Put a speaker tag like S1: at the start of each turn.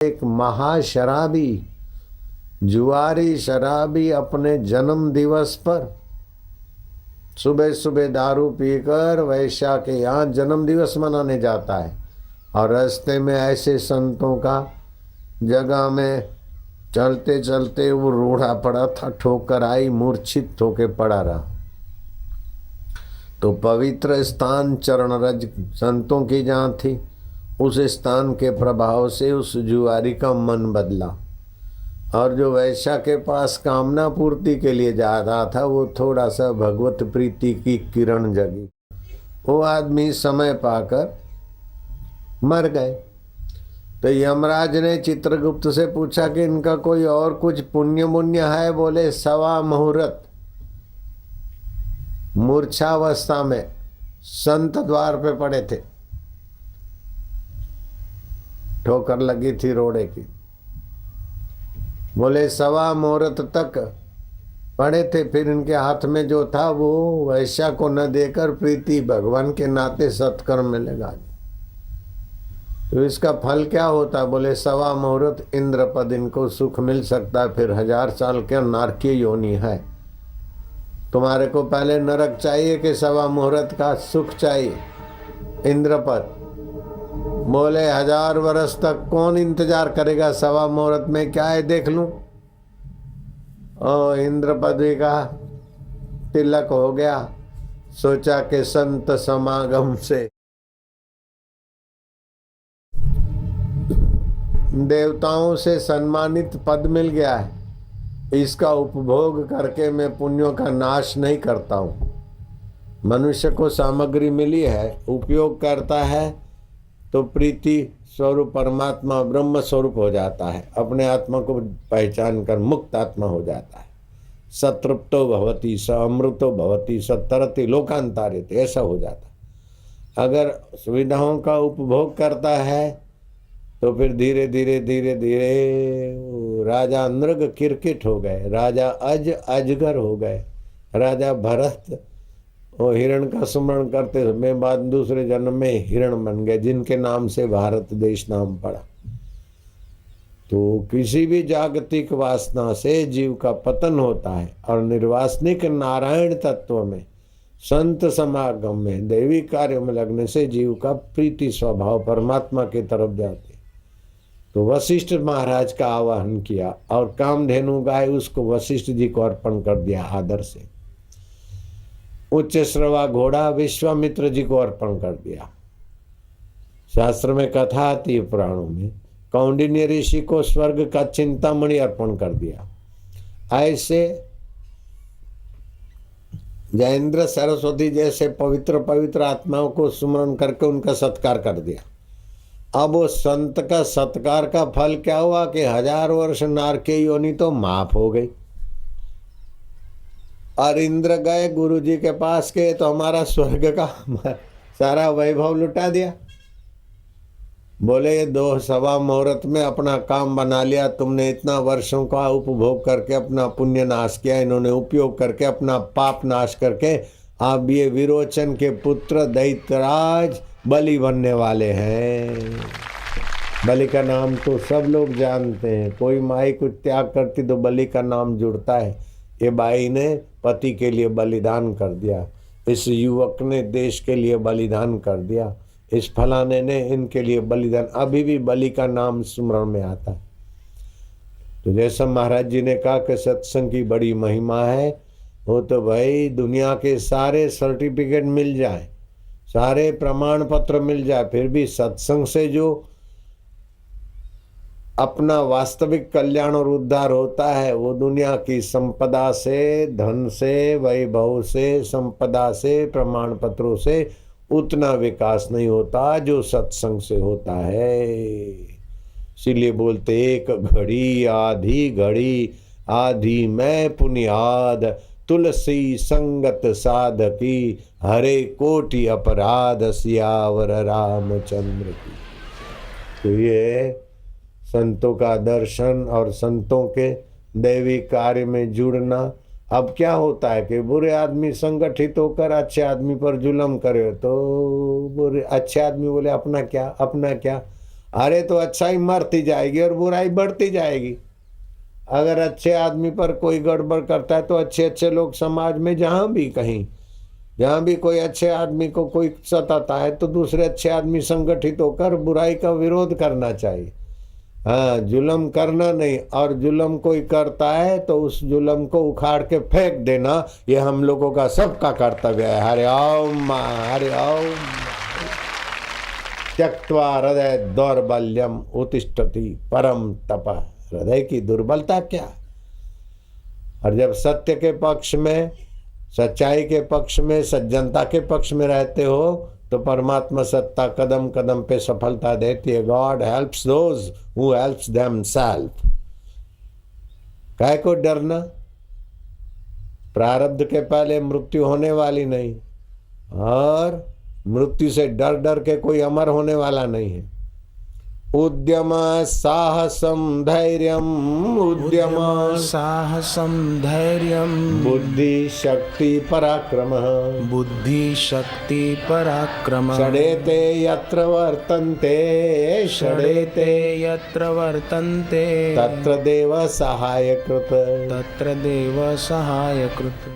S1: एक महाशराबी जुआरी शराबी अपने जन्म दिवस पर सुबह सुबह दारू पीकर वैश्या के यहाँ जन्म दिवस मनाने जाता है और रास्ते में ऐसे संतों का जगह में चलते चलते वो रूढ़ा पड़ा था, ठोकर आई, मूर्छित होके पड़ा रहा। तो पवित्र स्थान चरण रज संतों की जहाँ थी, उस स्थान के प्रभाव से उस जुआरी का मन बदला और जो वैश्या के पास कामना पूर्ति के लिए जा रहा था वो थोड़ा सा भगवत प्रीति की किरण जगी। वो आदमी समय पाकर मर गए। तो यमराज ने चित्रगुप्त से पूछा कि इनका कोई और कुछ पुण्य मुण्य है? बोले 1.25 मुहूर्त मूर्छावस्था में संत द्वार पे पड़े थे, ठोकर लगी थी रोड़े की। बोले 1.25 मुहूर्त तक पड़े थे, फिर इनके हाथ में जो था वो वैश्या को न देकर प्रीति भगवान के नाते सत्कर्म में लगा। तो इसका फल क्या होता? बोले 1.25 मुहूर्त इंद्रपद इनको सुख मिल सकता है, फिर 1000 साल के नारकीय योनि है। तुम्हारे को पहले नरक चाहिए कि 1.25 मुहूर्त का सुख चाहिए इंद्रपद? बोले 1000 वर्ष तक कौन इंतजार करेगा, 1.25 मुहूर्त में क्या है देख लूं। इंद्रपद का तिलक हो गया। सोचा कि संत समागम से देवताओं से सम्मानित पद मिल गया है, इसका उपभोग करके मैं पुण्यों का नाश नहीं करता हूँ। मनुष्य को सामग्री मिली है, उपयोग करता है तो प्रीति स्वरूप परमात्मा ब्रह्म स्वरूप हो जाता है, अपने आत्मा को पहचान कर मुक्त आत्मा हो जाता है। सतृप्तो भवति स अमृतो भवति स तरति लोकांतरित, ऐसा हो जाता है। अगर सुविधाओं का उपभोग करता है तो फिर धीरे धीरे धीरे धीरे राजा नृग किरकिट हो गए, राजा अजगर हो गए, राजा भरत वो हिरण का स्मरण करते समय बाद दूसरे जन्म में हिरण बन गए, जिनके नाम से भारत देश नाम पड़ा। तो किसी भी जागतिक वासना से जीव का पतन होता है और निर्वासनिक नारायण तत्व में संत समागम में दैवी कार्यों में लगने से जीव का प्रीति स्वभाव परमात्मा की तरफ जाते। तो वशिष्ठ महाराज का आवाहन किया और कामधेनु गाय उसको वशिष्ठ जी को अर्पण कर दिया आदर से। उच्च श्रवा घोड़ा विश्वामित्र जी को अर्पण कर दिया। शास्त्र में कथा आती है, पुराणों में कौंडिन्य ऋषि को स्वर्ग का चिंतामणि अर्पण कर दिया। ऐसे जयेंद्र सरस्वती जैसे पवित्र पवित्र आत्माओं को सुमरण करके उनका सत्कार कर दिया। अब वो संत का सत्कार का फल क्या हुआ कि 1000 वर्ष नारकीय योनि तो माफ हो गई। और इंद्र गए गुरु जी के पास के तो हमारा स्वर्ग का सारा वैभव लुटा दिया। बोले 2.25 मुहूर्त में अपना काम बना लिया तुमने, इतना वर्षों का उपभोग करके अपना पुण्य नाश किया, इन्होंने उपयोग करके अपना पाप नाश करके आप ये विरोचन के पुत्र दैत्यराज बलि बनने वाले हैं। बलि का नाम तो सब लोग जानते हैं, कोई माई को त्याग करती तो बलि का नाम जुड़ता है। ये बाई ने पति के लिए बलिदान कर दिया, इस युवक ने देश के लिए बलिदान कर दिया, इस फलाने ने इनके लिए बलिदान, अभी भी बलि का नाम स्मरण में आता है। तो जैसा महाराज जी ने कहा कि सत्संग की बड़ी महिमा है, वो तो भाई दुनिया के सारे सर्टिफिकेट मिल जाए, सारे प्रमाण पत्र मिल जाए, फिर भी सत्संग से जो अपना वास्तविक कल्याण और उद्धार होता है वो दुनिया की संपदा से, धन से, वैभव से, संपदा से, प्रमाण पत्रों से उतना विकास नहीं होता जो सत्संग से होता है। इसीलिए बोलते एक घड़ी आधी मैं पुनियाद, तुलसी संगत साधकी, हरे कोटि अपराध, सियावर रामचंद्र की। तो ये संतों का दर्शन और संतों के दैवी कार्य में जुड़ना। अब क्या होता है कि बुरे आदमी संगठित होकर अच्छे आदमी पर जुल्म करे तो बुरे अच्छे आदमी बोले अपना क्या, अरे तो अच्छाई मरती जाएगी और बुराई बढ़ती जाएगी। अगर अच्छे आदमी पर कोई गड़बड़ करता है तो अच्छे अच्छे लोग समाज में जहाँ भी कोई अच्छे आदमी को कोई सताता है तो दूसरे अच्छे आदमी संगठित होकर बुराई का विरोध करना चाहिए। हाँ, जुल्म करना नहीं, और जुल्म कोई करता है तो उस जुल्म को उखाड़ के फेंक देना, ये हम लोगों का सबका कर्तव्य है। हरि ओम हरि ओम। त्यक्त्वा हृदय दौर्बल्यम उत्तिष्ठति परम तपः। हृदय की दुर्बलता क्या? और जब सत्य के पक्ष में, सच्चाई के पक्ष में, सज्जनता के पक्ष में रहते हो तो परमात्मा सत्ता कदम कदम पे सफलता देती है। God helps those who helps themselves. काहे को डरना? प्रारब्ध के पहले मृत्यु होने वाली नहीं, और मृत्यु से डर डर के कोई अमर होने वाला नहीं है। उद्यम साहसम धैर्यम, उद्यम
S2: साहसम धैर्यम,
S1: बुद्धि शक्ति पराक्रमः,
S2: बुद्धि शक्ति पराक्रमः।
S1: षडेते यत्र वर्तन्ते,
S2: षडेते यत्र वर्तन्ते
S1: तत्र देव सहायकृत।
S2: तत्र देव सहायकृत्।